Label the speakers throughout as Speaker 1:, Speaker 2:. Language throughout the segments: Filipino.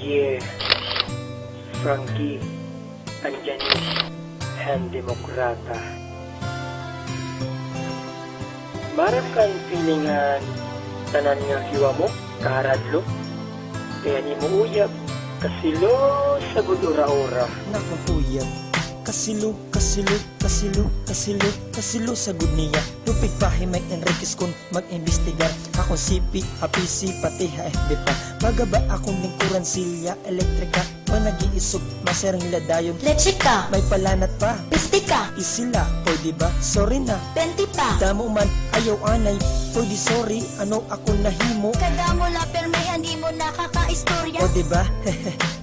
Speaker 1: Yeah, Frankie, andyan yung hand demokrata. Marap kang pilingan, tanan nga hiwa mo, karadlo. Kaya ni mo uyab, kasilo sa gudura-ura.
Speaker 2: Nakakuyab, kasilo, kasilo, kasilo, kasilo, kasilo sa good niya. Lupig pahi may Enriquez kun mag-imbestigar. Akong CP, HPC, pati HFB pa. Magaba akong lingkuran silya, elektrika. O nag-iisog, maserang ladayon.
Speaker 3: Leche ka,
Speaker 2: May palanat pa,
Speaker 3: pisti ka,
Speaker 2: isila, pwede ba? Sorry na,
Speaker 3: penti pa.
Speaker 2: damo man, ayaw anay. Pwede sorry, ano ako nahimo.
Speaker 3: Kada mo la perme, hindi mo nakaka-istorya.
Speaker 2: O diba?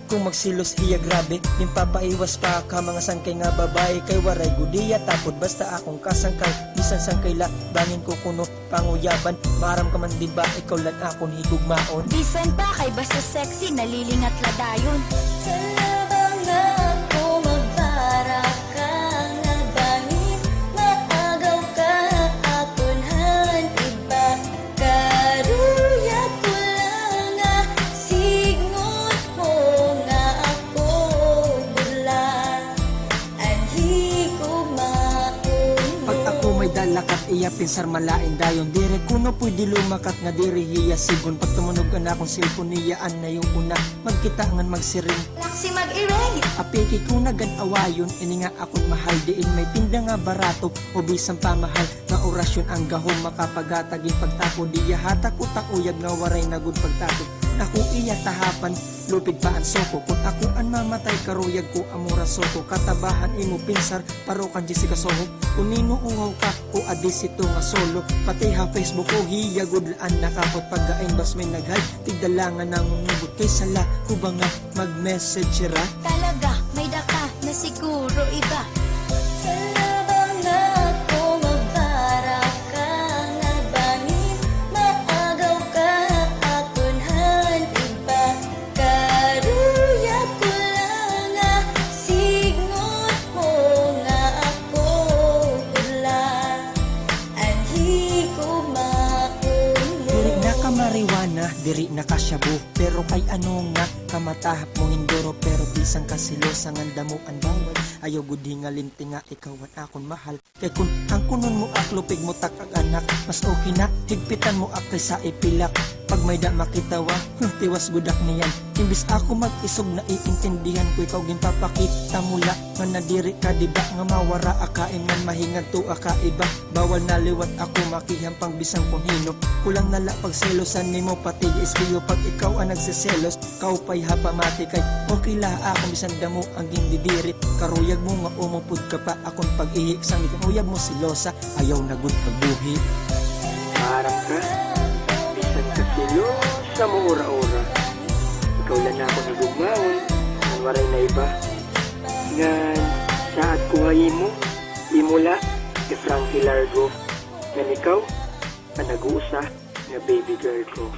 Speaker 2: Kung magsilos iya grabe, yung papaiwas pa ka mga sangkay nga babae. Kay waray gudiya tapod basta akong kasangkay. Bisan sangkay la, bangin ko kuno panguyaban. Maram ka man diba, ikaw lang akong higugmaon.
Speaker 3: Bisan pa kay basta sexy, nalilingat la dayon.
Speaker 2: Lakat iya pinsar malain dayon dire kuno pwede lumakat nga dire hiya sigon pag tumunog na akong cellphone niyaan na yung una magkita ngan magsiring
Speaker 3: Laksi mag-ireng.
Speaker 2: apiki ko nagan awayon ini nga akong mahal diin may tinda nga barato o bisan pamahal nga orasyon ang gahom makapagatagin pagtako diya hatak utak uyab nga waray na gud pagtako naku iya tahapan lupig pa ang soko kung ako an mamatay karuyag ko amura soko katabahan imo pinsar paro kan Jessica Soho kung nino uhaw ka o adisito nga solo pati ha Facebook ko hiya gudlaan nakapot paggain bas may naghay tigdalangan nang ngubot kay sala ko ba nga mag-message ra
Speaker 3: Talaga, may daka na siguro iba.
Speaker 2: diri nakasyabu pero kay ano nga kamatahap mo hindoro pero bisang kasilosa nga damo ang bawal ayaw gudi nga linti nga ikaw at akon mahal kay kun ang kunon mo aklupig mo tak ang anak mas okay na higpitan mo ak sa ipilak pag may da makitawa tiwas gudak niyan imbis ako mag-isog na iintindihan ko ikaw ginpapakita mula nga nadiri ka diba nga mawara akain man mahingad to aka iba bawal na liwat ako makihampang bisang kung hino kulang nala pagselosan nimo pati ispiyo pag ikaw ang nagsiselos kau pay hapamati kay okay la akong bisan damo ang gindidirit karuyag mo nga umupod ka pa akong pag-ihik sang uyab mo silosa ayaw na gud pagbuhi
Speaker 1: Marap ka, bisan kasilo sa mo ura-ura. Ikaw lang ako nagugmaon, ang waray na iba. Ngan, saat kuhayin mo, imula, kay Frankie Largo. Ngan ikaw, ang nag-uusa na baby girl ko.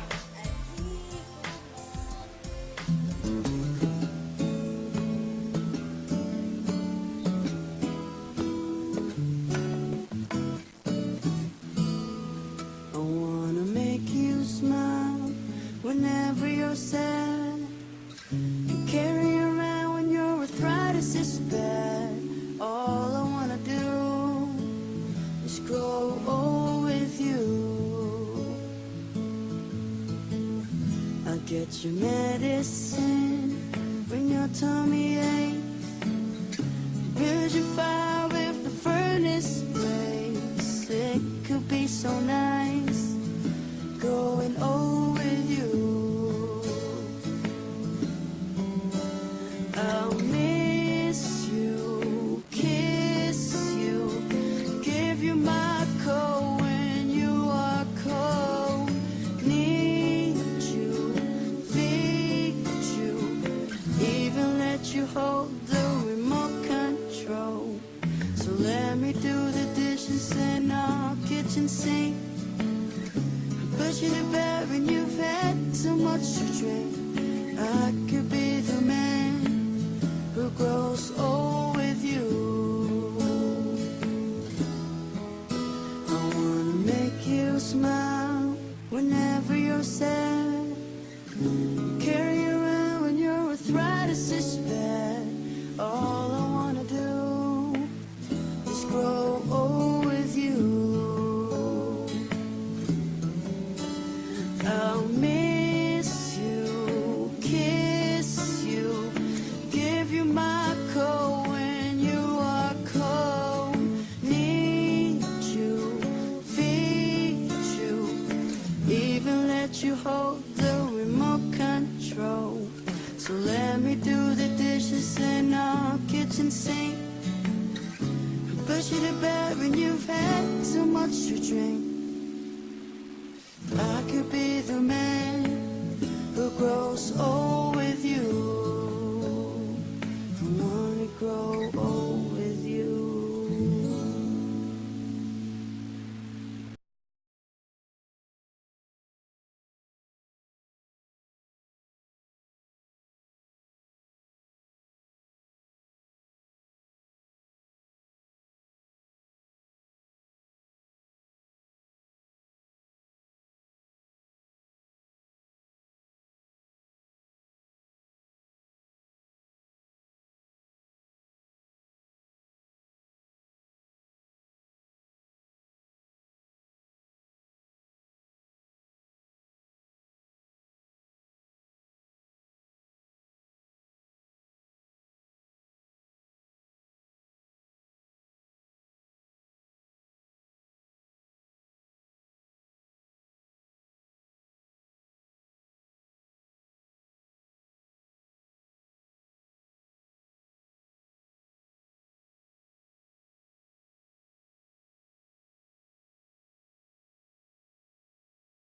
Speaker 4: Whenever you're sad, you carry around when your arthritis is bad. All I wanna do is grow old with you. I'll get you medicine when your tummy aches. Build your fire if the furnace breaks. It could be so nice growing old with you. I'll miss you, kiss you, give you my coat when you are cold. Need you, feed you, even let you hold the remote control. So let me do the dishes in our kitchen sink. Push you to bed when you've had so much to drink. I could be the man who grows old with you. I wanna make you smile whenever you're sad. Carry you around when your let you hold the remote control. So let me do the dishes in our kitchen sink. Push you to bed when you've had too much to drink.